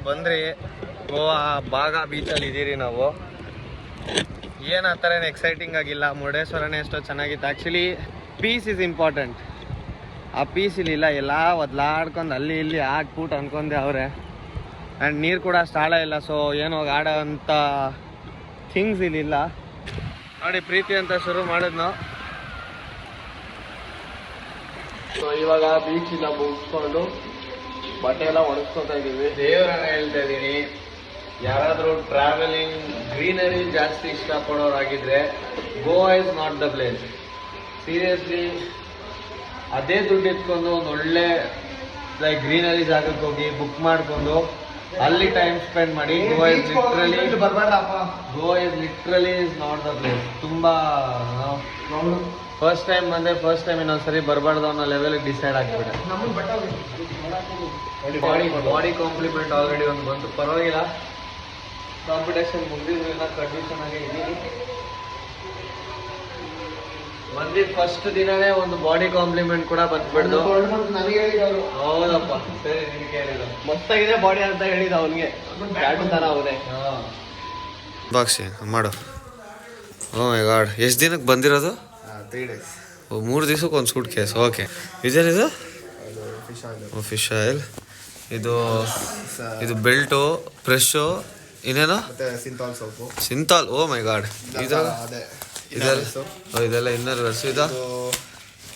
ಬಂದ್ರಿ ಗೋವಾ ಬಾಗ ಬೀಚಲ್ಲಿ ಇದ್ದೀರಿ ನಾವು. ಏನು ಆ ಥರ ಏನು ಎಕ್ಸೈಟಿಂಗ್ ಆಗಿಲ್ಲ. ಮುರುಡೇಶ್ವರನೇ ಎಷ್ಟೋ ಚೆನ್ನಾಗಿತ್ತು. Actually peace is important. ಆ ಪೀಸ್ ಇಲ್ಲಿಲ್ಲ, ಎಲ್ಲ ಒದ್ಲಾಡ್ಕೊಂಡು ಅಲ್ಲಿ ಇಲ್ಲಿ ಆಡ್ಬಿಟ್ಟು ಅನ್ಕೊಂಡೆ ಅವರೇ. ಆ್ಯಂಡ್ ನೀರು ಕೂಡ ಅಷ್ಟು ಆಳ ಇಲ್ಲ, ಸೊ ಏನೋ ಆಡೋ ಅಂಥ ಥಿಂಗ್ಸ್ ಇಲ್ಲಿಲ್ಲ. ನೋಡಿ ಪ್ರೀತಿ ಅಂತ ಶುರು ಮಾಡಿದ್ನು. ಸೊ ಇವಾಗ ಬೀಚಿಂದ ಮುಗಿಸ್ಕೊಂಡು ಬಟ್ಟೆ ಎಲ್ಲ ಒಣಗಿಸ್ಕೊತಾ ಇದ್ದೀವಿ. ದೇವರನ್ನ ಹೇಳ್ತಾ ಇದ್ದೀನಿ, ಯಾರಾದರೂ ಟ್ರಾವೆಲಿಂಗ್ ಗ್ರೀನರಿ ಜಾಸ್ತಿ ಇಷ್ಟಪಡೋರಾಗಿದ್ರೆ Goa is not the place. Seriously ಅದೇ ದುಡ್ಡು ಇಟ್ಕೊಂಡು ಒಂದು ಒಳ್ಳೆ ಲೈಕ್ ಗ್ರೀನರಿ ಜಾಗಕ್ಕೆ ಹೋಗಿ ಬುಕ್ ಮಾಡಿಕೊಂಡು ಅಲ್ಲಿ ಟೈಮ್ ಸ್ಪೆಂಡ್ ಮಾಡಿ. Goa is literally is not the place. ತುಂಬ ಫಸ್ಟ್ ಟೈಮ್ ಬಂದೆ, ಫಸ್ಟ್ ಟೈಮ್ ಇನ್ನೊಂದ್ಸರಿ ಬರಬಾರ್ದು ಅನ್ನೋ ಲೆವೆಲ್ಗೆ ಡಿಸೈಡ್ ಆಗಿಬಿಟ್ಟೆ. ಬಾಡಿ ಕಾಂಪ್ಲಿಮೆಂಟ್ ಆಲ್ರೆಡಿ ಒಂದು ಬಂತು, ಪರವಾಗಿಲ್ಲ. ಕಾಂಪಿಟೇಷನ್ ಮುಗಿದಿದ್ರಿಂದ ಕಂಡೀಷನ್ ಆಗಿ ಇದ್ದೀನಿ. ಬಂದಿದ್ದು ಫಸ್ಟ್ ದಿನನೇ ಒಂದು ಬಾಡಿ ಕಾಂಪ್ಲಿಮೆಂಟ್ ಕೂಡ ಬಂದ್ಬಿಡ್ದು. ಹೌದಪ್ಪ, ಸರಿ ನಿನ್ಗೆ ಹೇಳಿದ್ರು ಮಸ್ತಾಗಿದೆ ಬಾಡಿ ಅಂತ ಹೇಳಿದ ಅವನಿಗೆ. ತರ ಅವನೇ ಬಾಕ್ಸಿ ಮಾಡು. ಓ ಮೈ ಗಾಡ್, ಎಷ್ಟು ದಿನಕ್ಕೆ ಬಂದಿರೋದು? 3 days. 3 ದಿವಸಕ್ಕೆ ಒಂದು ಸೂಟ್ ಕೇಸ್. ಓಕೆ, ಇದೇನಿದು? Fish oil. ಇದು ಬೆಲ್ಟು, ಫ್ರೆಶು, ಇನ್ನೇನು? ಸಿಂತಾಲ್. ಓ ಮೈ ಗಾಡ್, ಇದೆಲ್ಲ ಇನ್ನರ್ ವೇರ್ಸ್.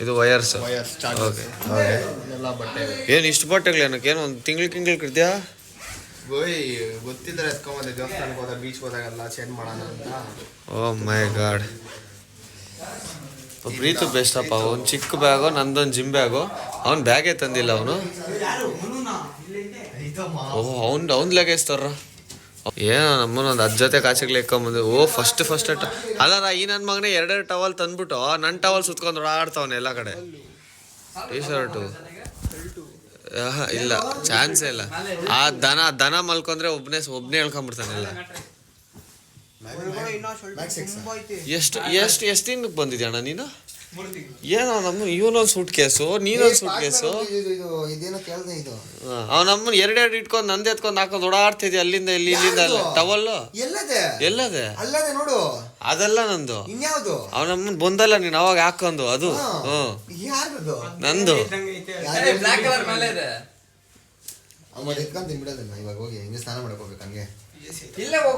ಇದು ವಯರ್ಸ್. ಓಕೆ, ಏನು ಇಷ್ಟು ಬಟ್ಟೆಗಳು? ಏನಕ್ಕೆ ಏನು ಒಂದು ತಿಂಗ್ಳು ಇರ್ತೀಯಾ? ಗೊತ್ತಿದ್ರೆ ಎತ್ಕೊಂಬಂದೆ, ದೇವಸ್ಥಾನಕ್ಕೆ ಹೋದಾಗ ಬೀಚ್ ಹೋದಾಗೆಲ್ಲ ಚೇಂಜ್ ಮಾಡೋಣ ಅಂತ. ಓ ಮೈ ಗಾಡ್, ಪ್ರೀತು ಬೆಸ್ಟ್ ಅಪ್ಪ. ಒಂದು ಚಿಕ್ಕ ಬ್ಯಾಗು, ನಂದೊಂದು ಜಿಮ್ ಬ್ಯಾಗು. ಅವ್ನು ಬ್ಯಾಗೇ ತಂದಿಲ್ಲ ಅವನು. ಓಹ್, ಅವ್ನು ಲಗೇಜ್ ತರ್ರ. ಏನೋ ನಮ್ಮನ್ನೊಂದು 10 ಜೊತೆ ಕಾಚಿಗೆ ಲೆಕ್ಕೊಂಬಂದು. ಓ ಫಸ್ಟ್ ಅಲ್ಲ ಈ ನನ್ನ ಮಗನೇ 2 ಟವಲ್ ತಂದ್ಬಿಟ್ಟು ನನ್ನ ಟವಲ್ ಸುತ್ಕೊಂಡು ಓಡಾಡ್ತಾವನೆ ಎಲ್ಲ ಕಡೆ. ಟೀ ಶರ್ಟು ಇಲ್ಲ, ಚಾನ್ಸೇ ಇಲ್ಲ. ಆ ದನ ಮಲ್ಕೊಂಡ್ರೆ ಒಬ್ಬನೇ ಹೇಳ್ಕೊಂಬಿಡ್ತಾನೆ ಎಲ್ಲ. ಎಷ್ಟು ದಿನಕ್ಕೆ ಬಂದಿದ್ಯಾ ಅಣ್ಣ ನೀನು? ಏನೋ ನಮ್ಮ ಇವನೊಂದು ಸೂಟ್ ಕೇಸು, ನೀನೊಂದು ಸೂಟ್ ಕೇಸು. ಅವ್ ನಮ್ಮನ್ನ 2 ಇಟ್ಕೊಂಡು ನಂದು ಎತ್ಕೊಂಡು ಹಾಕೊಂಡು ಓಡಾಡ್ತಿದ್ಯ ಅಲ್ಲಿಂದ ಇಲ್ಲಿಂದ. ಟವಲ್ಲು ಎಲ್ಲದೆ? ಅದೆಲ್ಲ ನಂದು. ಅವ್ ನಮ್ಮನ್ ಬಂದಲ್ಲ ನೀನು ಅವಾಗ ಹಾಕೊಂಡು. ಅದು ನಂದು.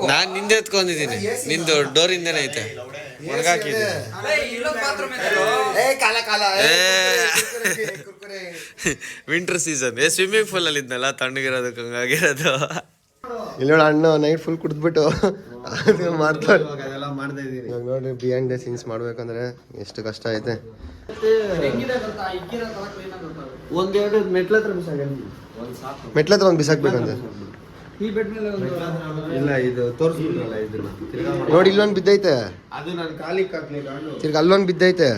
ನಾನ್ ನಿಂದೆ ಎತ್ಕೊಂಡಿದ್ದೀನಿ, ನಿಂದು ಡೋರಿಂದೇನೆ ಐತೆ. ಒಣಗಾಕಿದ್ದೆ ವಿಂಟರ್ ಸೀಸನ್. ಸ್ವಿಮ್ಮಿಂಗ್ ಪೂಲ್ ಅಲ್ಲಿ ಇದ್ನಲ್ಲ, ತಣ್ಣಗಿರೋದಕ್ಕೆ ಹಂಗಾಗಿರೋದು. ಇಲ್ಲ ಅಣ್ಣ ನೈಟ್ ಫುಲ್ ಕುಡಿದ್ಬಿಟ್ಟು ಮಾಡ್ತಾರೆ. ನೋಡಿ ಬಿಹೈಂಡ್ ದ ಸೀನ್ಸ್ ಮಾಡ್ಬೇಕಂದ್ರೆ ಎಷ್ಟು ಕಷ್ಟ ಐತೆ. ಮೆಟ್ಲತ್ರ ಒಂದು ಬಿಸಾಕ್ಬೇಕಂತೆ. ಇಲ್ಲ, ಇದು ತೋರಿಸ್ಬಿಟ್ರಲ್ಲ ಇದನ್ನ. ನೋಡಿ ಇಲ್ಲೊಂದು ಬಿದ್ದೈತೆ. ಅದು ನಾನು ಕಾಲಿಗೆ ಹಾಕ್ಲಿಲ್ಲ. ತಿರ್ಗಿ ಅಲ್ಲೊಂದು ಬಿದ್ದೈತೆ.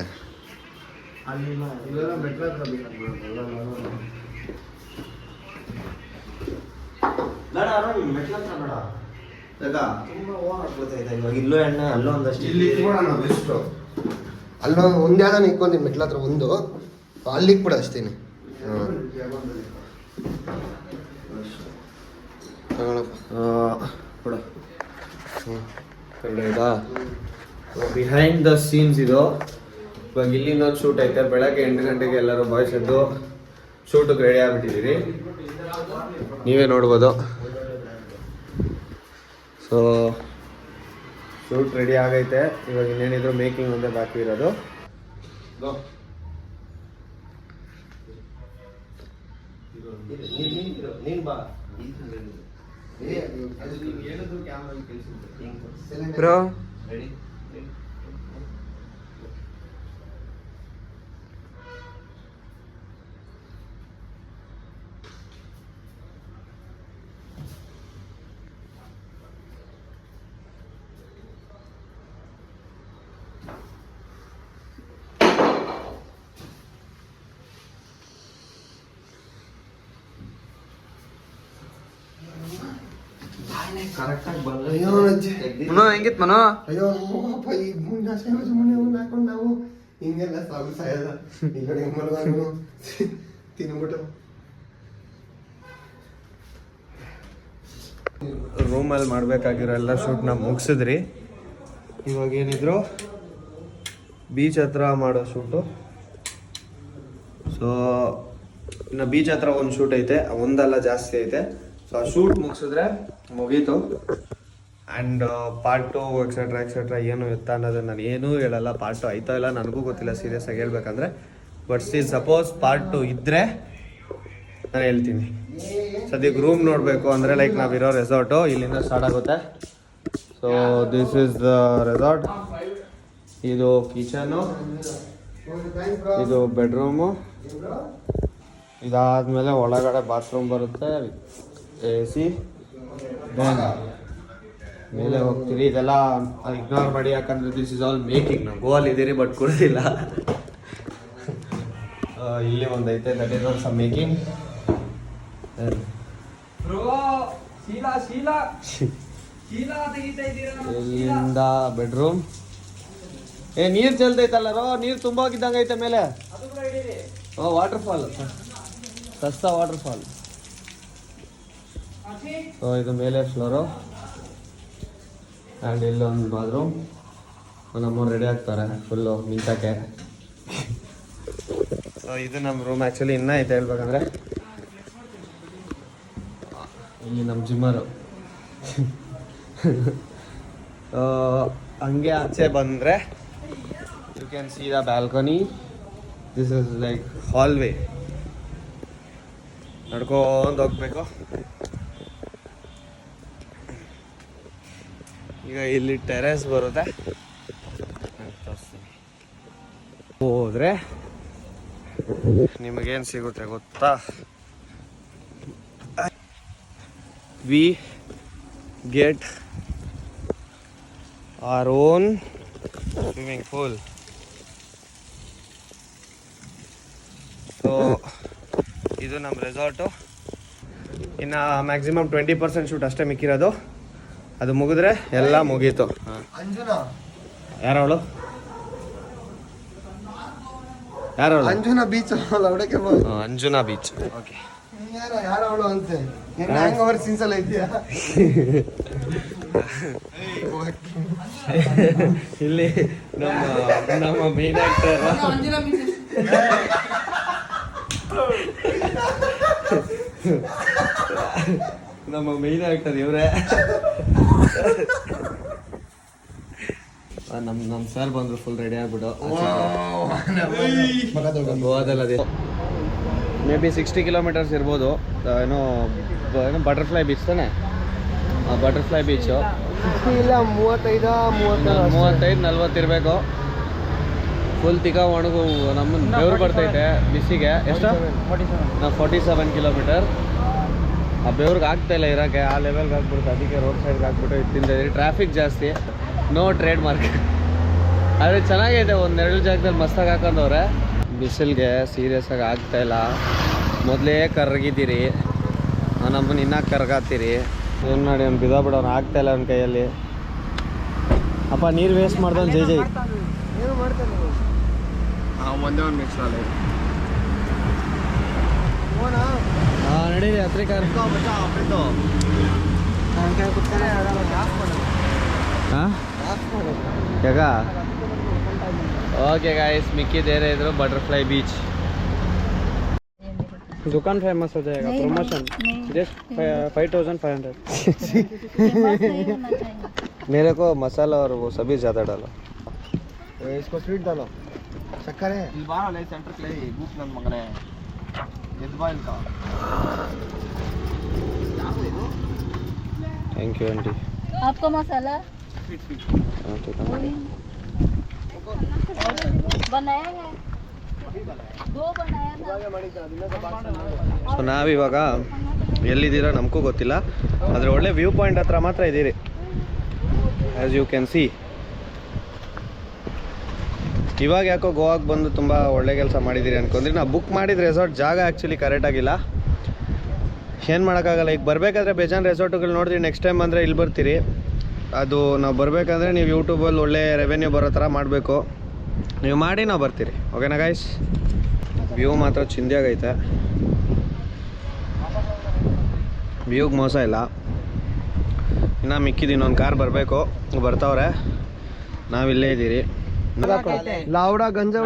ಇಲ್ಲೂ ಎಣ್ಣೆ, ಅಲ್ಲೂ ಒಂದಷ್ಟು. ಅಲ್ಲೊಂದು ಒಂದ್ಯಾದ ಇಕ್ಕೊಂತೀನಿ ಮೆಟ್ಲ ಹತ್ರ ಒಂದು, ಅಲ್ಲಿಗೆ ಬಿಡ ಅಷ್ಟೇನೆ. ಬಿಹೈಂಡ್ ದ ಸೀನ್ಸ್ ಇದು. ಇವಾಗ ಇಲ್ಲಿಂದ ಒಂದು ಶೂಟ್ ಐತೆ. ಬೆಳಗ್ಗೆ 8 ಗಂಟೆಗೆ ಎಲ್ಲರೂ ಬಾಯ್ಸ್ ಎದ್ದು ಶೂಟಿಗೆ ರೆಡಿ ಆಗಿಬಿಟ್ಟಿದ್ದೀರಿ, ನೀವೇ ನೋಡ್ಬೋದು. ಸೊ ಶೂಟ್ ರೆಡಿ ಆಗೈತೆ. ಇವಾಗ ಇನ್ನೇನಿದ್ರು ಮೇಕಿಂಗ್ ಒಂದೇ ಬಾಕಿ ಇರೋದು. ಬ್ರೋ ಹೆಂಗಿತ್ ಮನೋ? ಅಯ್ಯೋ ಈಗ ಮುಂದೆ ಹಾಕೊಂಡು ನಾವು ಹಿಂಗೆಲ್ಲ ಸಾಯಲ್ಲ. ಈ ಕಡೆ ತಿನ್ಬಿಟ್ಟು ರೂಮಲ್ಲಿ ಮಾಡಬೇಕಾಗಿರೋ ಎಲ್ಲ ಶೂಟ್ನ ಮುಗಿಸಿದ್ರಿ. ಇವಾಗ ಏನಿದ್ರು ಬೀಚ್ ಹತ್ರ ಮಾಡೋ ಶೂಟು. ಸೊ ಇನ್ನು ಬೀಚ್ ಹತ್ರ ಒಂದು ಶೂಟ್ ಐತೆ, ಒಂದಲ್ಲ ಜಾಸ್ತಿ ಐತೆ. ಸೊ ಆ ಶೂಟ್ ಮುಗಿಸಿದ್ರೆ ಮುಗೀತು. ಆ್ಯಂಡ್ ಪಾರ್ಟ್ 2 ಎಕ್ಸೆಟ್ರಾ ಏನು ಎತ್ತ ಅನ್ನೋದು ನಾನು ಏನೂ ಹೇಳಲ್ಲ. ಪಾರ್ಟ್ 2 ಆಯ್ತಾ ಇಲ್ಲ ನನಗೂ ಗೊತ್ತಿಲ್ಲ ಸೀರಿಯಸ್ ಆಗಿ ಹೇಳ್ಬೇಕಂದ್ರೆ. ಬಟ್ ಸಪೋಸ್ ಪಾರ್ಟ್ 2 ಇದ್ದರೆ ನಾನು ಹೇಳ್ತೀನಿ. ಸದ್ಯಕ್ಕೆ ರೂಮ್ ನೋಡಬೇಕು ಅಂದರೆ ಲೈಕ್ ನಾವಿರೋ ರೆಸಾರ್ಟು ಇಲ್ಲಿಂದ ಸ್ಟಾರ್ಟ್ ಆಗುತ್ತೆ. So this is the resort. ಇದು ಕಿಚನು, ಇದು ಬೆಡ್ರೂಮು, ಇದಾದಮೇಲೆ ಒಳಗಡೆ ಬಾತ್ರೂಮ್ ಬರುತ್ತೆ, AC. ದೆನ್ ಮೇಲೆ ಹೋಗ್ತೀರಿ. ಇದೆಲ್ಲ ಇಗ್ನೋರ್ ಮಾಡಿ, ಯಾಕಂದರೆ ದಿಸ್ ಇಸ್ ಆಲ್ ಮೇಕಿಂಗ್. ನಾವು ಗೋವಲ್ಲಿ ಇದ್ದೀರಿ ಬಟ್ ಕುಡಿದಿಲ್ಲ. ಇಲ್ಲಿ ಒಂದೈತೆ, ದಟ್ ಈಸ್ ಆಲ್ಸೋ ಮೇಕಿಂಗ್. ಇಲ್ಲಿಂದ ಬೆಡ್ರೂಮ್. ನೀರು ಚೆಲ್ತೈತಲ್ಲ ರೋ, ನೀರು ತುಂಬ ಹೋಗಿದ್ದಂಗೆ ಐತೆ ಮೇಲೆ. ವಾಟರ್ ಫಾಲ್, ಸಸ್ತಾ ವಾಟರ್ ಫಾಲ್. ಸೊ ಇದು ಮೇಲೆ ಫ್ಲೋರು. ಆ್ಯಂಡ್ ಇಲ್ಲೊಂದು ಬಾತ್ರೂಮ್. ನಮ್ಮವ್ರು ರೆಡಿ ಆಗ್ತಾರೆ ಫುಲ್ಲು ನಿಂತಕ್ಕೆ. ಸೊ ಇದು ನಮ್ಮ ರೂಮ್. ಆ್ಯಕ್ಚುಲಿ ಇನ್ನೂ ಐತೆ ಹೇಳ್ಬೇಕಂದ್ರೆ. ಇಲ್ಲಿ ನಮ್ಮ ಜಿಮ್ಮರು. ಹಂಗೆ ಆಚೆ ಬಂದರೆ you can see the balcony. This is like hallway. ನಡ್ಕೊಂಡು ಹೋಗ್ಬೇಕು. ಈಗ ಇಲ್ಲಿ ಟೆರೆಸ್ ಬರುತ್ತೆ, ಹೋದರೆ ನಿಮಗೇನು ಸಿಗುತ್ತೆ ಗೊತ್ತಾ? We get our own swimming pool. So ಇದು ನಮ್ಮ ರೆಸಾರ್ಟು. ಇನ್ನು ಮ್ಯಾಕ್ಸಿಮಮ್ 20% ಶೂಟ್ ಅಷ್ಟೇ ಮಿಕ್ಕಿರೋದು. ಅದು ಮುಗಿದ್ರೆ ಎಲ್ಲ ಮುಗೀತು. ಯಾರವಳು Anjuna beach. Anjuna beach. Okay, ಯಾರವಳು ಅಂತೆ ಹ್ಯಾಂಗ್ ಓವರ್ ಸೀನ್ಸ್ ಎಲ್ಲ ಇದೆಯಾ? ಇಲ್ಲಿ ನಮ್ಮ ಮೇನ್ ಆಕ್ಟರ್ ನಮ್ಮ ಮೇನ್ ಆಕ್ಟರ್ ಇವರೇ. ನಮ್ಮ ಸರ್ ಬಂದ್ರು ಫುಲ್ ರೆಡಿ ಆಗ್ಬಿಟ್ಟು. ಗೋವಾದಲ್ಲಿ ಮೇ ಬಿ 60 ಕಿಲೋಮೀಟರ್ಸ್ ಇರ್ಬೋದು. ಏನೋ ಬಟರ್ಫ್ಲೈ ಬೀಚ್ ತಾನೆ, ಬಟರ್ಫ್ಲೈ ಬೀಚು. ಇಲ್ಲ 35-40 ಇರಬೇಕು. ಫುಲ್ ತಿಕ್ಕ ಒಣಗು ನಮ್ಮ ಬೆವರು ಬರ್ತೈತೆ ಬಿಸಿಗೆ. ಎಷ್ಟು? 47 ಕಿಲೋಮೀಟರ್. ಆ ಬೆವ್ರಿಗೆ ಆಗ್ತಾಯಿಲ್ಲ ಇರೋಕ್ಕೆ, ಆ ಲೆವೆಲ್ಗೆ ಆಗ್ಬಿಡುತ್ತೆ. ಅದಕ್ಕೆ ರೋಡ್ ಸೈಡ್ಗೆ ಹಾಕ್ಬಿಟ್ಟು ಇಟ್ಟಿದ್ದೀರಿ. ಟ್ರಾಫಿಕ್ ಜಾಸ್ತಿ, ನೋ ಟ್ರೇಡ್ ಮಾರ್ಕ್. ಆದರೆ ಚೆನ್ನಾಗೈತೆ, ಒಂದೆರಡು ಜಾಗದಲ್ಲಿ ಮಸ್ತಾಗಿ ಹಾಕೊಂಡವ್ರೆ. ಬಿಸಿಲಿಗೆ ಸೀರಿಯಸ್ ಆಗಿ ಆಗ್ತಾಯಿಲ್ಲ. ಮೊದಲೇ ಕರ್ಗಿದ್ದೀರಿ, ನಮ್ಮನ್ನು ಇನ್ನೂ ಕರ್ಗಾತೀರಿ. ಏನು ಮಾಡಿ ಅವ್ನು ಬಿದ್ದೋಗ್ಬಿಡೋನು, ಆಗ್ತಾಯಿಲ್ಲ ಅವ್ನ ಕೈಯಲ್ಲಿ. ಅಪ್ಪ ನೀರು ವೇಸ್ಟ್ ಮಾಡ್ದವ್ನು ಜೈ ಜೈ. ಏನು ಮಾಡ್ತಾನೆ ಒಂದೇ ಒಂದು ಮಿಕ್ಸ್ ಅಲ್ಲ. ಹಾಂ ನಡೀರಿ ಹತ್ರಿಕ. ಹಾಂ ಯಾಕ? ಓಕೆ ಗಾಯ್ಸ್, ಮಿಕ್ಕಿದೇರೆ ಇದ್ರು ಬಟರ್ಫ್लाई बीच. दुकान फेमस हो जाएगा. Promotion just 5500. मेरे को मसाला और वो सभी ज़्यादा डालो. इसको स्वीट डालो, शक्कर है. सेंटर प्ले बुक ನನ್ನ ಮಗನೇ ಎದ್ಬಾಯಿಲ್ का. Thank you aunty. आपका मसाला बनाया है, 2 बनाया था. ಸೊ ನಾವಿವಾಗ ಎಲ್ಲಿದ್ದೀರಾ ನಮಗೂ ಗೊತ್ತಿಲ್ಲ, ಆದರೆ ಒಳ್ಳೆ ವ್ಯೂ ಪಾಯಿಂಟ್ ಹತ್ರ ಮಾತ್ರ ಇದ್ದೀರಿ. As you can see. ಇವಾಗ ಯಾಕೋ ಗೋವಾಗೆ ಬಂದು ತುಂಬ ಒಳ್ಳೆ ಕೆಲಸ ಮಾಡಿದ್ದೀರಿ ಅನ್ಕೊಂಡ್ರಿ. ನಾವು ಬುಕ್ ಮಾಡಿದ ರೆಸಾರ್ಟ್ ಜಾಗ ಆ್ಯಕ್ಚುಲಿ ಕರೆಕ್ಟಾಗಿಲ್ಲ. ಏನು ಮಾಡೋಕ್ಕಾಗಲ್ಲ. ಈಗ ಬರಬೇಕಾದ್ರೆ ಬೇಜಾನ್ ರೆಸಾರ್ಟುಗಳು ನೋಡಿದ್ರಿ. ನೆಕ್ಸ್ಟ್ ಟೈಮ್ ಬಂದರೆ ಇಲ್ಲಿ ಬರ್ತೀರಿ. ಅದು ನಾವು ಬರಬೇಕಂದ್ರೆ ನೀವು ಯೂಟ್ಯೂಬಲ್ಲಿ ಒಳ್ಳೆ ರೆವೆನ್ಯೂ ಬರೋ ಥರ ಮಾಡಬೇಕು. ನೀವು ಮಾಡಿ ನಾವು ಬರ್ತೀರಿ. ಓಕೆನಾ ಗೈಸ್? ವ್ಯೂ ಮಾತ್ರ ಚಿಂದಿಯಾಗೈತೆ. ವ್ಯೂಗೆ ಮೋಸ ಇಲ್ಲ. ಇನ್ನು ಮಿಕ್ಕಿದ್ದು ಇನ್ನೊಂದು ಕಾರ್ ಬರಬೇಕು, ಬರ್ತಾವ್ರೆ. ನಾವಿಲ್ಲೇ ಇದ್ದೀರಿ. लावड़ा गंजा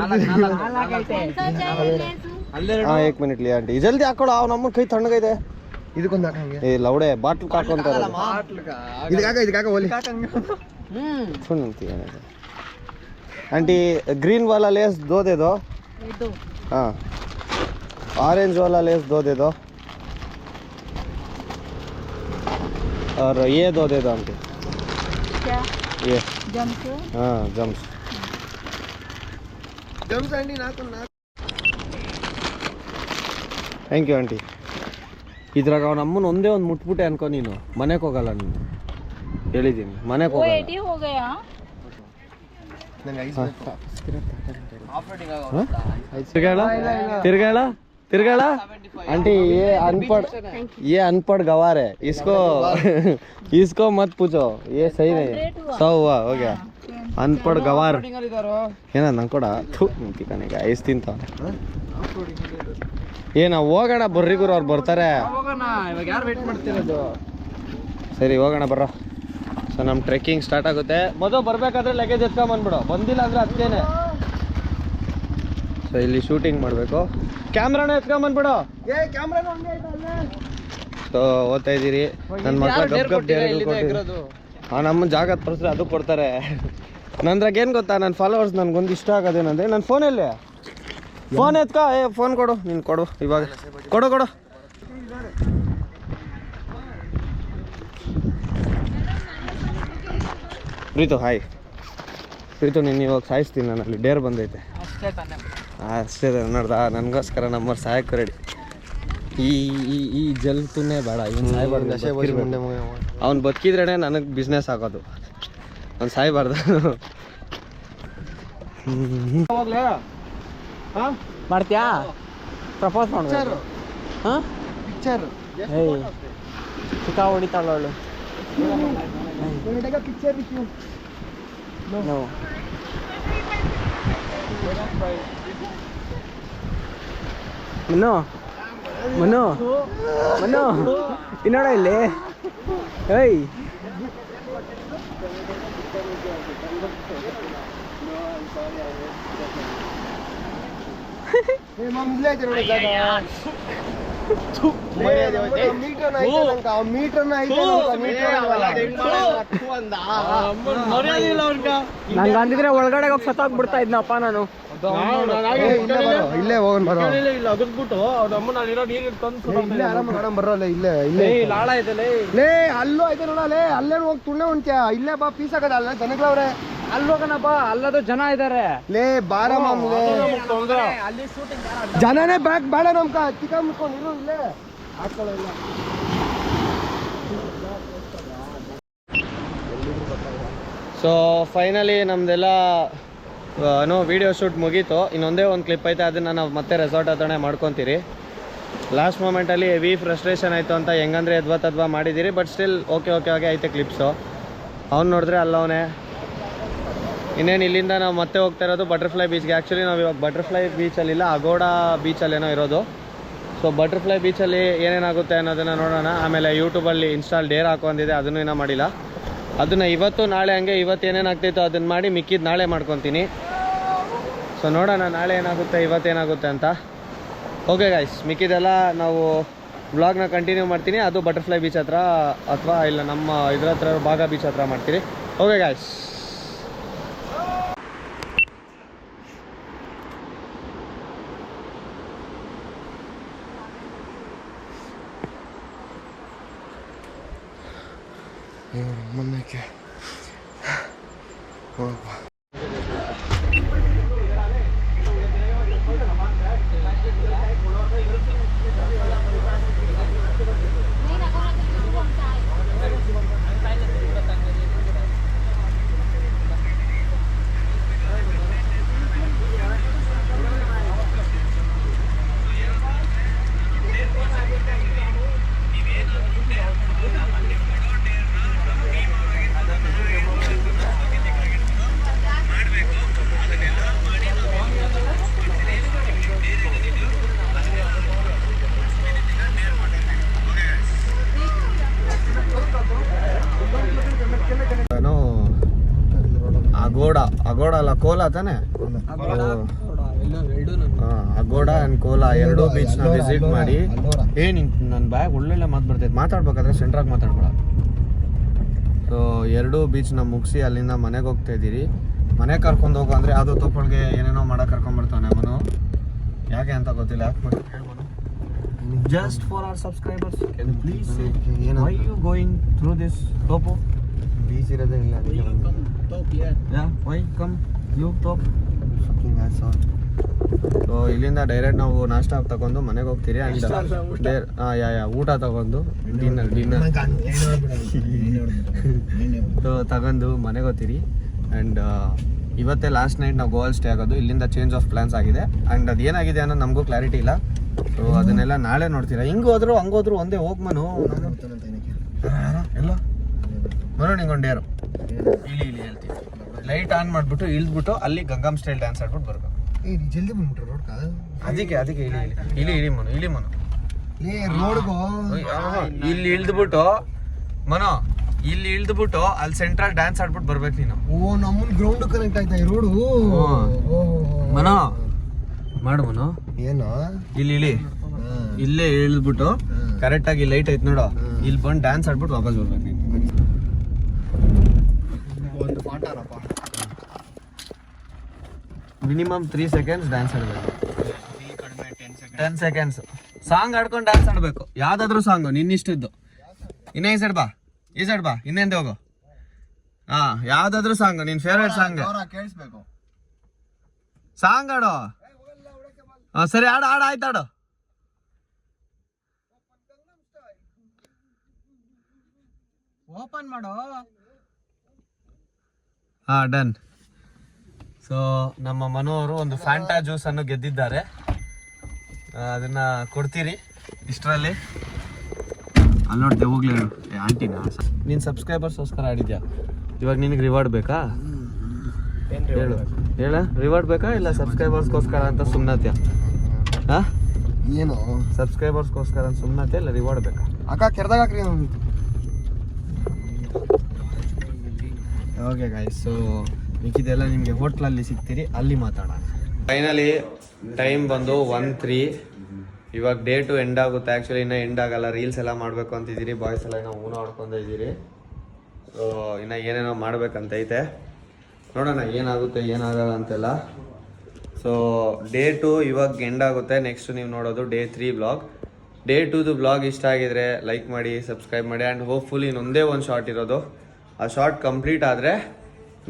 हाँ 1 मिनट लिया आंटी जल्दी ಹಾಕೊಳ್ಳೋ ನಮ್ಮ ಕೈ ತಣ್ಣಗೈತೆ ಇದಕ್ಕೊಂದು ಹಾಕಂಗೆ ಏ ಲೌಡೆ ಬಾಟ್ಲ್ ಹಾಕೊಂತಾರೆ ಇದಕ್ಕಾಗ ಓಲಿ सुनती है आंटी ग्रीन वाला लेस 2 दे दो हाँ ऑरेंज वाला लेस 2 दे दो और ये 2 दे दो आंटी क्या ये जम्प हाँ जम्स ಜಮ್ಸ್ ಅಂಡಿ ನಾಲ್ಕು ಥ್ಯಾಂಕ್ ಯು ಆಂಟಿ. ಇದ್ರಾಗ ಅವ್ನ ಅಮ್ಮನ ಒಂದೇ ಒಂದು ಮುಟ್ಬಿಟ್ಟೆ ಅನ್ಕೋ, ನೀನು ಮನೆಗೆ ಹೋಗಲ್ಲ. ನೀನು ಹೇಳಿದ್ದೀನಿ ಮನೆಗೆ वो ಹೋಗಲ್ಲ. 80 हो गया तिरगाड़ा तिरगाड़ा आंटी ये अनपढ़ गवार है, इसको मत पूछो, ये सही नहीं 100 हुआ हो गया. अनपढ़ गवार ಏನ ನಂಗೆ ಕೊಡ ತಿಕ್ಕನಿಗ ಎಷ್ಟು ತಿಂತಾವ. ಏನ ಹೋಗೋಣ ಬರ್ರಿ ಗುರು, ಅವ್ರು ಬರ್ತಾರೆ. ಸರಿ ಹೋಗೋಣ ಬರ್ರ. ಸೊ ನಮ್ಮ ಟ್ರೆಕ್ಕಿಂಗ್ ಸ್ಟಾರ್ಟ್ ಆಗುತ್ತೆ. ಮೊದಲು ಬರಬೇಕಾದ್ರೆ ಲಗೇಜ್ ಎತ್ಕೊಂಬಂದ್ಬಿಡು, ಬಂದಿಲ್ಲ ಅಂದರೆ ಅದಕ್ಕೇನೆ. ಸೊ ಇಲ್ಲಿ ಶೂಟಿಂಗ್ ಮಾಡಬೇಕು, ಕ್ಯಾಮ್ರಾನ ಎತ್ಕೊಂಬಂದ್ಬಿಡು. ಸೊ ಓದ್ತಾ ಇದ್ದೀರಿ. ನನ್ನ ಮಕ್ಕಳ ಗಪ್ ಗಪ್ ನಮ್ಮ ಜಾಗ ತೋರಿಸಿದ್ರೆ ಅದು ಕೊಡ್ತಾರೆ. ನಂದ್ರಾಗ ಏನು ಗೊತ್ತಾ, ನನ್ನ ಫಾಲೋವರ್ಸ್ ನನಗೊಂದು ಇಷ್ಟ ಆಗೋದೇನಂದರೆ, ನನ್ನ ಫೋನಲ್ಲಿ ಫೋನ್ ಎತ್ಕೋ, ಫೋನ್ ಕೊಡು, ನೀನು ಕೊಡು ಇವಾಗ, ಕೊಡು. ಪ್ರೀತು ಹಾಯ್. ಪ್ರೀತು ನೀನು ಇವಾಗ ಸಾಯಿಸ್ತೀನಿ, ನಾನು ಅಲ್ಲಿ ಡೇರ್ ಬಂದೈತೆ ಅಷ್ಟೇ ನೋಡ್ದ. ನನಗೋಸ್ಕರ ನಮ್ಮವ್ರು ಸಾಯಕ್ಕೆ ರೆಡಿ. ಈ ಜಲ್ತುನೇ ಬೇಡ, ಇವನು ಸಾಯ್ಬಾರ್ದು. ಅವ್ನು ಬದುಕಿದ್ರೇ ನನಗೆ ಬಿಸ್ನೆಸ್ ಆಗೋದು, ಅವ್ನು ಸಾಯ್ಬಾರ್ದು. ಮಾಡ್ತೀಯಾ ಪ್ರಪೋಸ್ ಮಾಡ್ಬೋದು. ಹಾಂ ಪಿಕ್ಚರ್ ಏಯ್ ಚಿಕ್ಕ ಹೊಡಿತಾಳವಳು. ಪಿಕ್ಚರ್ ನೋ ಮನು ಇನ್ನೋಡ ಇಲ್ಲಿ. ಏಯ್ ನಂಗೆ ಅಂದಿದ್ರೆ ಒಳಗಡೆ ಹೋಗಿ ಸತ್ತಾಗ್ಬಿಡ್ತಾ ಇದ್ನಪ್ಪ ನಾನು. ಇಲ್ಲೇ ಹೋಗೋಣ ಬರೋ, ಇಲ್ಲೇ ಆರಾಮ ಬರೋಲ್ಲ. ಇಲ್ಲೇ ಲಾಳ ಇದೆ ಲೇ, ಅಲ್ಲೂ ಐತೆ ನೋಡಲೇ, ಅಲ್ಲೇ ಹೋಗಿ ತುಣ್ಣೆ ಉಂಟ್ಯಾ. ಇಲ್ಲೇ ಬಾ, ಪೀಸ್ ಆಗದಲ್ಲ ಜನಗಳವ್ರೆ. ಅಲ್ಲಿ ಹೋಗೋಣಪ್ಪ, ಅಲ್ಲದು ಜನ ಇದ್ದಾರೆ. ಲೇ ಬಾರ ಜನನೇ ಬ್ಯಾಕ್ ಬೇಡ ನಮ್ಕ, ಚಿಕ್ಕ ಮುಚ್ಕೊಂಡು ಇರು, ಇಲ್ಲೇ ಹಾಕೊಳ್ಳಲ್ಲ. ಸೊ ಫೈನಲಿ ನಮ್ಮದೆಲ್ಲ ವಿಡಿಯೋ ಶೂಟ್ ಮುಗೀತು. ಇನ್ನೊಂದೇ ಒಂದು ಕ್ಲಿಪ್ ಐತೆ, ಅದನ್ನು ನಾವು ಮತ್ತೆ ರೆಸಾರ್ಟ್ ಹತ್ರನೇ ಮಾಡ್ಕೊತೀರಿ. ಲಾಸ್ಟ್ ಮೂಮೆಂಟಲ್ಲಿ ಹೆವಿ ಫ್ರಸ್ಟ್ರೇಷನ್ ಆಯಿತು ಅಂತ ಹೆಂಗಂದರೆ ಎದ್ವಾ ಮಾಡಿದ್ದೀರಿ. ಬಟ್ ಸ್ಟಿಲ್ ಓಕೆ ಐತೆ ಕ್ಲಿಪ್ಸು. ಅವ್ನು ನೋಡಿದ್ರೆ ಅಲ್ಲವನೇ. ಇನ್ನೇನು ಇಲ್ಲಿಂದ ನಾವು ಮತ್ತೆ ಹೋಗ್ತಾ ಇರೋದು ಬಟರ್ಫ್ಲೈ ಬೀಚ್ಗೆ. ಆ್ಯಕ್ಚುಲಿ ನಾವು ಇವಾಗ ಬಟರ್ಫ್ಲೈ ಬೀಚಲ್ಲಿಲ್ಲ, ಅಗೋಡಾ ಬೀಚಲ್ಲೇನೋ ಇರೋದು. ಸೊ ಬಟರ್ಫ್ಲೈ ಬೀಚಲ್ಲಿ ಏನೇನಾಗುತ್ತೆ ಅನ್ನೋದನ್ನು ನೋಡೋಣ. ಆಮೇಲೆ ಯೂಟ್ಯೂಬಲ್ಲಿ ಡೇರ್ ಹಾಕೊಂಡಿದೆ, ಅದನ್ನು ಇನ್ನೂ ಮಾಡಿಲ್ಲ. ಅದನ್ನು ಇವತ್ತು ನಾಳೆ ಹಂಗೆ ಇವತ್ತು ಏನೇನಾಗ್ತಿತ್ತು ಅದನ್ನು ಮಾಡಿ ಮಿಕ್ಕಿದ್ದು ನಾಳೆ ಮಾಡ್ಕೊತೀನಿ. ಸೊ ನೋಡೋಣ ನಾಳೆ ಏನಾಗುತ್ತೆ ಇವತ್ತೇನಾಗುತ್ತೆ ಅಂತ. ಓಕೆ ಗೈಸ್, ಮಿಕ್ಕಿದೆಲ್ಲ ನಾವು ವ್ಲಾಗ್ನ ಕಂಟಿನ್ಯೂ ಮಾಡ್ತೀನಿ. ಅದು ಬಟರ್ಫ್ಲೈ ಬೀಚ್ ಹತ್ರ ಅಥವಾ ಇಲ್ಲ ನಮ್ಮ ಇದ್ರ ಹತ್ರ ಬಾಗಾ ಬೀಚ್ ಹತ್ರ ಮಾಡ್ತೀನಿ. Okay guys. ಮೊನ್ನೆಕ್ಕೆ ಅಗೋಡ ಅಲ್ಲ ಕೋಲಾ ತಾನೆ. ಅಗೋಡ ಅಂಡ್ ಕೋಲಾ ಎರಡೂ ಬೀಚ್ನ ವಿಸಿಟ್ ಮಾಡಿ. ನನ್ನ ಬ್ಯಾಗ್ ಒಳ್ಳೊಳ್ಳೆ ಮಾತು ಬರ್ತೈತೆ, ಮಾತಾಡ್ಬೇಕಾದ್ರೆ ಸೆಂಟ್ರಾಗಿ ಮಾತಾಡ್ಬೇಡ. ಸೊ ಎರಡೂ ಬೀಚ್ನ ಮುಗಿಸಿ ಅಲ್ಲಿಂದ ಮನೆಗೆ ಹೋಗ್ತಾ ಇದ್ದೀರಿ. ಮನೆಗೆ ಕರ್ಕೊಂಡು ಹೋಗೋ ಅಂದರೆ ಯಾವುದೋ ತಪ್ಪಳಿಗೆ ಏನೇನೋ ಮಾಡಕ್ಕೆ ಕರ್ಕೊಂಡ್ಬರ್ತಾನೆ ಮನು. ಯಾಕೆ ಅಂತ ಗೊತ್ತಿಲ್ಲ, ಯಾಕೆ ಮಾಡಿ ಹೇಳ್ಬೋದು. Just for our subscribers please why you going through this top? Beach ಇರೋದೇ ಇಲ್ಲ why come you top. So ಇಲ್ಲಿಂದ ಡೈರೆಕ್ಟ್ ನಾವು ನಾಷ್ಟ ತಗೊಂಡು ಮನೆಗೆ ಹೋಗ್ತೀರಿ. ಆ್ಯಂಡ್ ಊಟ ತಗೊಂಡು ಡಿನ್ನರ್ ಸೊ ತಗೊಂಡು ಮನೆಗೆ ಹೋಗ್ತೀರಿ. ಆ್ಯಂಡ್ ಇವತ್ತೇ ಲಾಸ್ಟ್ ನೈಟ್ ನಾವು ಗೋವಲ್ಲಿ ಸ್ಟೇ ಆಗೋದು. ಇಲ್ಲಿಂದ ಚೇಂಜ್ ಆಫ್ ಪ್ಲಾನ್ಸ್ ಆಗಿದೆ. ಆ್ಯಂಡ್ ಅದೇನಾಗಿದೆ ಅನ್ನೋದು ನಮಗೂ ಕ್ಲಾರಿಟಿ ಇಲ್ಲ. ಸೊ ಅದನ್ನೆಲ್ಲ ನಾಳೆ ನೋಡ್ತೀರಾ. ಹಿಂಗೋದ್ರು ಹಂಗೋದ್ರು ಒಂದೇ ಹೋಗಿ ಮನು ಎಲ್ಲ ಮನು ನಿಂಗೊಂಡು ಡೇರು ಇಲ್ಲಿ ಹೇಳ್ತೀವಿ. ಲೈಟ್ ಆನ್ ಮಾಡಿಬಿಟ್ಟು ಇಳಿದ್ಬಿಟ್ಟು ಅಲ್ಲಿ ಗಂಗಮ್ ಸ್ಟೈಲ್ ಡ್ಯಾನ್ಸ್ ಆಡ್ಬಿಟ್ಟು ಬರ್ಬೇಕು. ಜಲ್ದಿ ಬಂದ್ಬಿಟ್ರೆ ರೋಡ್ಕ ಅದಕ್ಕೆ ಇಳಿ ಮನು ರೋಡ್ಗೋ ಇಲ್ಲಿ ಇಳಿದ್ಬಿಟ್ಟು ಮನು ಇಲ್ಲಿ ಇಳಿದ್ಬಿಟ್ಟು ಅಲ್ಲಿ ಸೆಂಟ್ರಲ್ ಡ್ಯಾನ್ಸ್ ಆಡ್ಬಿಟ್ಟು ಬರ್ಬೇಕು ನೀನು. ಓ ನಮ್ಮನ್ ಗ್ರೌಂಡ್ ಕನೆಕ್ಟ್ ಆಯ್ತಾ ಈ ರೋಡು. ಮನು ಮಾಡು ಮನು. ಏನು ಇಲ್ಲಿ ಇಲ್ಲೇ ಇಳಿದ್ಬಿಟ್ಟು ಕರೆಕ್ಟಾಗಿ ಲೈಟ್ ಐತೆ ನೋಡು, ಇಲ್ಲಿ ಬಂದು ಡ್ಯಾನ್ಸ್ ಆಡ್ಬಿಟ್ಟು ವಾಪಸ್ ಬರ್ಬೇಕು ನೀನು. ಒಂದು ಪಾಠರಪ್ಪ. ಮಿನಿಮಮ್ 3 seconds ಡ್ಯಾನ್ಸ್ ಆಡಬೇಕು. 10 seconds ಸಾಂಗ್ ಆಡ್ಕೊಂಡು ಡ್ಯಾನ್ಸ್ ಆಡಬೇಕು. ಯಾವ್ದಾದ್ರು ಸಾಂಗು ನಿನ್ನಿಷ್ಟಿದ್ದು. ಇನ್ನೇ ಈ ಸೈಡ್ ಬಾ ಇನ್ನೇಂದೆ ಹೋಗು. ಯಾವ್ದಾದ್ರು ಸಾಂಗ್ ನಿನ್ ಫೇವ್ರೇಟ್ ಸಾಂಗ್ ಕೇಳಿಸ್ಬೇಕು. ಸಾಂಗ್ ಆಡೋ. ಸರಿ ಆಡು ಆಯ್ತಾಡು. ಓಪನ್ ಮಾಡೋ. ಡನ್. ಸೊ ನಮ್ಮ ಮನೋವರು ಒಂದು ಫ್ಯಾಂಟಾ ಜ್ಯೂಸ್ ಅನ್ನು ಗೆದ್ದಿದ್ದಾರೆ. ಅದನ್ನ ಕೊಡ್ತೀರಿ ಇಷ್ಟರಲ್ಲಿ. ಅಲ್ಲಿ ನೋಡ್ದೆ ಹೋಗ್ಲಿ ಆಂಟಿನ. ನೀನು ಸಬ್ಸ್ಕ್ರೈಬರ್ಸ್ಗೋಸ್ಕರ ಆಡಿದ್ಯಾ, ಇವಾಗ ನಿನಗೆ ರಿವಾರ್ಡ್ ಬೇಕಾ? ಹೇಳ ರಿವಾರ್ಡ್ ಬೇಕಾ ಇಲ್ಲ ಸಬ್ಸ್ಕ್ರೈಬರ್ಸ್ಗೋಸ್ಕರ ಅಂತ ಸುಮ್ಮನತ್ಯಾ? ಏನು ಸಬ್ಸ್ಕ್ರೈಬರ್ಸ್ಗೋಸ್ಕರ ಅಂತ ಸುಮ್ಮನತ್ಯಾ ಇಲ್ಲ ರಿವಾರ್ಡ್ ಬೇಕಾ? ಅಕ್ಕ ಕೆರ್ದಾಗ ಹಾಕ್ರಿ. ಓಕೆ ಗಾಯ್ಸ್, ಸೊ ಮಿಕ್ಕಿದೆಲ್ಲ ನಿಮಗೆ ಹೋಟ್ಲಲ್ಲಿ ಸಿಗ್ತೀರಿ, ಅಲ್ಲಿ ಮಾತಾಡೋಣ. ಫೈನಲಿ ಟೈಮ್ ಬಂದು 1:03. ಇವಾಗ ಡೇ 2 ಎಂಡ್ ಆಗುತ್ತೆ. ಆ್ಯಕ್ಚುಲಿ ಇನ್ನೂ ಎಂಡ್ ಆಗಲ್ಲ. ರೀಲ್ಸ್ ಎಲ್ಲ ಮಾಡಬೇಕು ಅಂತಿದ್ದೀರಿ. ಬಾಯ್ಸ್ ಎಲ್ಲ ಇನ್ನೂ ಊನ ಹೊಡ್ಕೊಂಡಿದ್ದೀರಿ. ಸೊ ಇನ್ನು ಏನೇನೋ ಮಾಡ್ಬೇಕಂತೈತೆ, ನೋಡೋಣ ಏನಾಗುತ್ತೆ ಏನಾಗಲ್ಲ ಅಂತೆಲ್ಲ. ಸೊ ಡೇ 2 ಇವಾಗ ಎಂಡ್ ಆಗುತ್ತೆ. ನೆಕ್ಸ್ಟ್ ನೀವು ನೋಡೋದು ಡೇ 3 ಬ್ಲಾಗ್. ಡೇ 2ದು ಬ್ಲಾಗ್ ಇಷ್ಟ ಆಗಿದ್ರೆ ಲೈಕ್ ಮಾಡಿ, ಸಬ್ಸ್ಕ್ರೈಬ್ ಮಾಡಿ. ಆ್ಯಂಡ್ ಹೋಪ್ಫುಲಿ ಇನ್ನೊಂದೇ ಒಂದು ಶಾರ್ಟ್ ಇರೋದು. ಆ ಶಾರ್ಟ್ ಕಂಪ್ಲೀಟ್ ಆದರೆ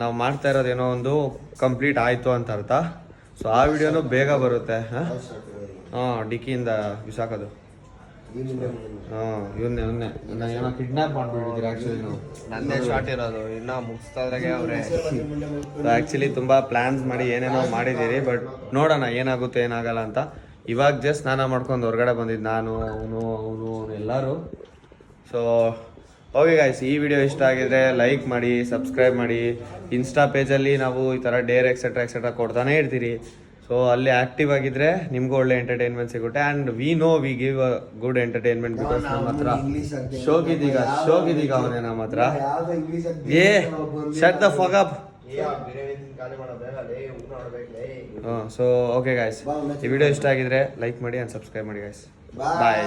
ನಾವು ಮಾಡ್ತಾ ಇರೋದೇನೋ ಒಂದು ಕಂಪ್ಲೀಟ್ ಆಯಿತು ಅಂತ ಅರ್ಥ. ಸೊ ಆ ವಿಡಿಯೋನೂ ಬೇಗ ಬರುತ್ತೆ. ಡಿಕ್ಕಿಯಿಂದ ಬಿಸಾಕೋದು. ಇವನ್ನೇ ಏನೋ ಕಿಡ್ನಾಪ್ ಮಾಡ್ಬಿಟ್ಟಿದ್ದೀರಿ ಆ್ಯಕ್ಚುಲಿ. ನಾವು ನನ್ನೇ ಶಾರ್ಟ್ ಇರೋದು, ಇನ್ನೂ ಮುಗಿಸ್ತಾದ್ರಾಗೆ ಅವರೇ. ಆ್ಯಕ್ಚುಲಿ ತುಂಬ ಪ್ಲ್ಯಾನ್ಸ್ ಮಾಡಿ ಏನೇನೋ ಮಾಡಿದ್ದೀರಿ. ಬಟ್ ನೋಡೋಣ ಏನಾಗುತ್ತೆ ಏನಾಗಲ್ಲ ಅಂತ. ಇವಾಗ ಜಸ್ಟ್ ಸ್ನಾನ ಮಾಡ್ಕೊಂಡು ಹೊರಗಡೆ ಬಂದಿದ್ದು ನಾನು, ಅವನು ಎಲ್ಲರೂ. ಸೊ ಓಕೆ ಗಾಯ್ಸ್, ಈ ವಿಡಿಯೋ ಇಷ್ಟ ಆಗಿದ್ರೆ ಲೈಕ್ ಮಾಡಿ, ಸಬ್ಸ್ಕ್ರೈಬ್ ಮಾಡಿ. ಇನ್ಸ್ಟಾ ಪೇಜಲ್ಲಿ ನಾವು ಈ ಥರ ಡೇರ್ ಎಕ್ಸೆಟ್ರಾ ಕೊಡ್ತಾನೆ ಇರ್ತೀರಿ. ಸೊ ಅಲ್ಲಿ ಆ್ಯಕ್ಟಿವ್ ಆಗಿದ್ರೆ ನಿಮಗೂ ಒಳ್ಳೆ ಎಂಟರ್ಟೈನ್ಮೆಂಟ್ ಸಿಗುತ್ತೆ. And we give a good entertainment because ನಮ್ಮ ಹತ್ರ ಶೋಕಿದೀಗ ಅವನೇ ನಮ್ಮ ಹತ್ರ. Shut the fuck up. So okay guys, ಈ ವಿಡಿಯೋ ಇಷ್ಟ ಆಗಿದ್ರೆ ಲೈಕ್ ಮಾಡಿ ಆ್ಯಂಡ್ ಸಬ್ಸ್ಕ್ರೈಬ್ ಮಾಡಿ ಗಾಯ್ಸ್. ಬಾಯ್.